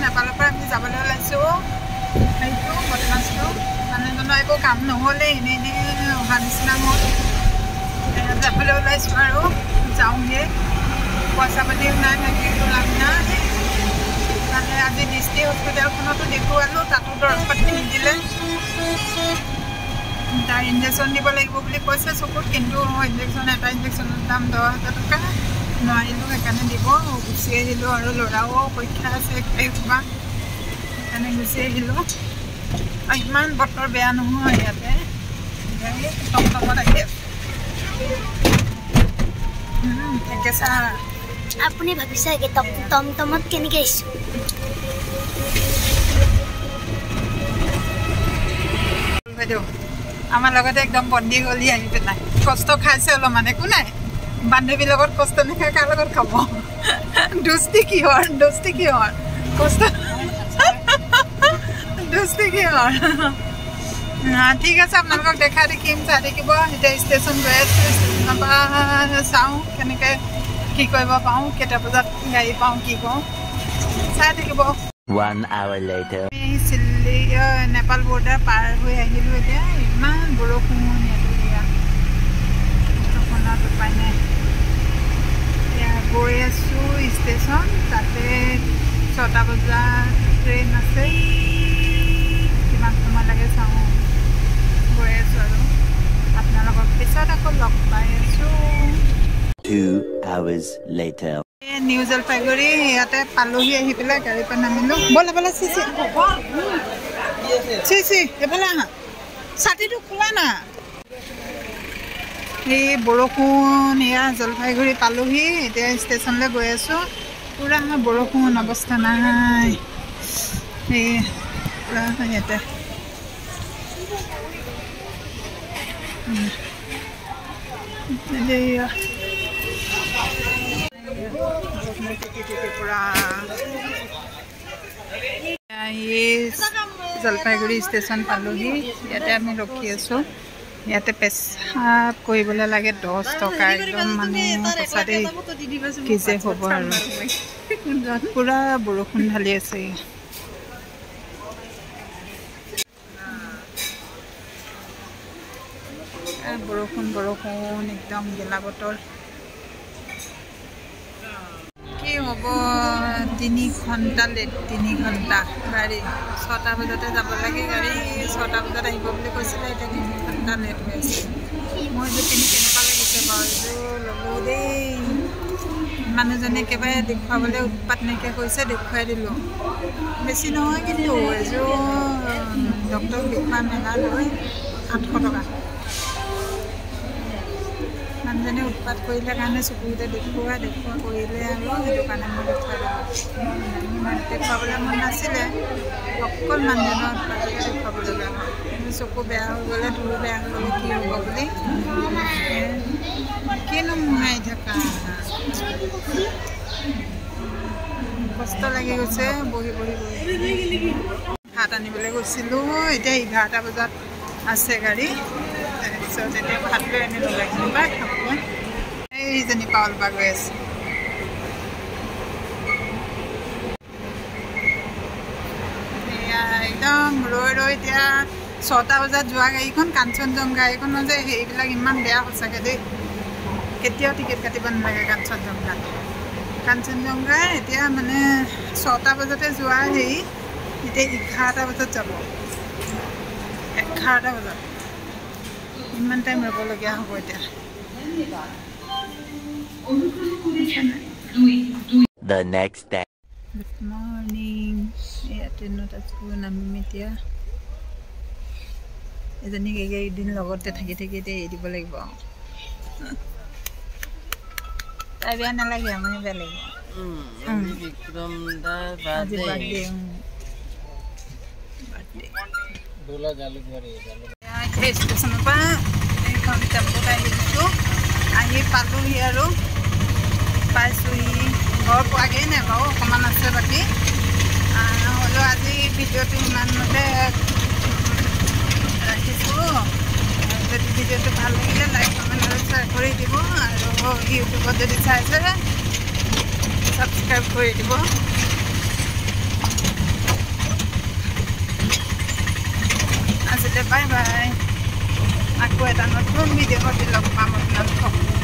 নেপালৰ পৰা আমি যাবলৈ ওলাইছোঁ সেইটো বদমাছটো মানুহজনৰ একো কাম নহ'লে এনেই এনেই অহা নিচিনা হ'ল যাবলৈ ওলাইছোঁ আৰু যাওঁগৈ পইচা পাতিও নাই থাকিও লাভ নাই মানে আজি ডিষ্ট্ৰিক্ট হস্পিটেলখনতো দেখুৱালোঁ তাতো দৰৱ পাতি নিদিলে তাৰ ইনজেকশ্যন দিব লাগিব বুলি কৈছে চকুত কিন্তু ইনজেকশ্যন এটা ইনজেকশ্যনৰ দাম 10,000 টকা নোৱাৰিলোঁ সেইকাৰণে দিব গুচি আহিলোঁ আৰু ল'ৰাও পৰীক্ষা আছে 1 তাৰিখৰ পৰা সেইকাৰণে গুচি আহিলোঁ আৰু ইমান বতৰ বেয়া নহয় ইয়াতে টমটমত আহি আছে কেঁচা আপুনি ভাবিছে টমটমত কেনেকৈ আহিছোঁ বাইদেউ আমাৰ লগতে একদম বন্দী গলি আহি পেলাই কষ্ট খাইছে অলপমান একো নাই বান্ধৱীৰ লগত কষ্ট নাখায় কাৰ লগত খাব দুষ্টি কিহৰ কষ্ট দুষ্টি কিহৰ ঠিক আছে আপোনালোকক দেখাই দেখিম চাই থাকিব এতিয়া ষ্টেচন গৈ আছোঁ ষ্টেচনৰ পৰা চাওঁ কেনেকৈ কি কৰিব পাৰোঁ কেইটা বজাত গাড়ী পাওঁ কি কওঁ চাই থাকিব 1 hour later নেপাল বৰ্ডাৰ পাৰ হৈ আহিলোঁ এতিয়া ইমান বৰষুণ বৰষুণত উপায় নাই এতিয়া গৈ আছোঁ ষ্টেচন তাতে 6টা বজাত ট্ৰেইন আছে কিমান সময় লাগে চাওঁ গৈ আছোঁ আৰু আপোনালোকক পিছত আকৌ লগ পাই আছোঁ 2 hours later নিউ জলপাইগুৰি ইয়াতে পালোহি আহি পেলাই গাড়ীৰ পৰা নামিলোঁ ব'লা চিচি এইফালে আহা ছাতিটো খোলা না এই বৰষুণ এয়া জলপাইগুৰি পালোহি এতিয়া ষ্টেচনলৈ গৈ আছোঁ পুৰা বৰষুণ অৱস্থা নাই এই পুৰা ইয়াতে জলপাইগুৰি ষ্টেচন পালোহি ইয়াতে আমি ৰখি আছোঁ ইয়াতে পেচাব কৰিবলৈ লাগে 10 টকা একদম মানে পইচাতে কি যে হ'ব আৰু পুৰা বৰষুণ ঢালি আছে বৰষুণ একদম গেলা বতৰ কি হ'ব 3 ঘণ্টা লেট 3 ঘণ্টা গাড়ী 6টা বজাতে যাব লাগে গাড়ী 6টা বজাত আহিব বুলি কৈছিলে এতিয়া 3 ঘণ্টা লেট হৈ আছে মই যে পিন্ধি কেনেকুৱা লাগিছে বাৰু এইযোৰ ল'লোঁ দেই মানুহজনে একেবাৰে দেখুৱাবলৈ উৎপাত নাইকিয়া কৰিছে দেখুৱাই দিলোঁ বেছি নহয় কিন্তু এইযোৰ ডক্টৰক দেখুওৱা মেলা লৈ 800 টকা মানুহজনে উৎপাত কৰিলে কাৰণে চকুতে দেখুওৱা কৰিলে আৰু সেইটো কাৰণে মই দেখুৱাই দিলোঁ দেখুৱাবলৈ মন নাছিলে অকল মানুহজনৰ উৎপাতকে দেখুৱাব লগা হয় চকু বেয়া হৈ গ'লে তোৰো বেয়া হৈ গ'লে কি হ'ব বুলি কিনো মোহাৰি থকা কষ্ট লাগি গৈছে বহি ভাত আনিবলৈ গৈছিলোঁ এতিয়া 11টা বজাত আছে গাড়ী তাৰপিছত এতিয়া ভাত লৈ আনিলোঁ বা খাবলৈ এইজনী পাৱল বা গৈ আছে এয়া একদম ৰৈ এতিয়া 6টা বজাত যোৱা গাড়ীখন কাঞ্চনজংঘা এইখনৰ যে সেইবিলাক ইমান বেয়া সঁচাকৈ দেই কেতিয়াও টিকেট কাটিব নালাগে কাঞ্চনজংঘা এতিয়া মানে 6টা বজাতে যোৱা হেৰি এতিয়া 11টা বজাত যাব 11টা বজাত ইমান টাইম ৰ'বলগীয়া হ'ব এতিয়া the next day good morning এয়া ট্ৰেইনত আছোঁ নামিম এতিয়া এজনীক এইকেইদিন লগতে থাকি এতিয়া এৰি দিব লাগিব তাই বেয়া নালাগে আমাৰ বেয়া লাগিব ষ্টেচনৰ পৰা এইখন টেম্পুত আহিছোঁ আহি পালোহি আৰু পাইছোঁহি ঘৰ পোৱাগৈ নাই বাৰু অকণমান আছে বাকী হ'লেও আজি ভিডিঅ'টো ইমানতে ৰাখিছোঁ যদি ভিডিঅ'টো ভাল লাগিলে লাইক কমেণ্ট আৰু শ্বেয়াৰ কৰি দিব আৰু ইউটিউবত যদি চাইছে ছাবস্ক্ৰাইব কৰি দিব আজিলৈ বাই বাই আকৌ এটা নতুন ভিডিঅ' লগ পাম আপোনালোকক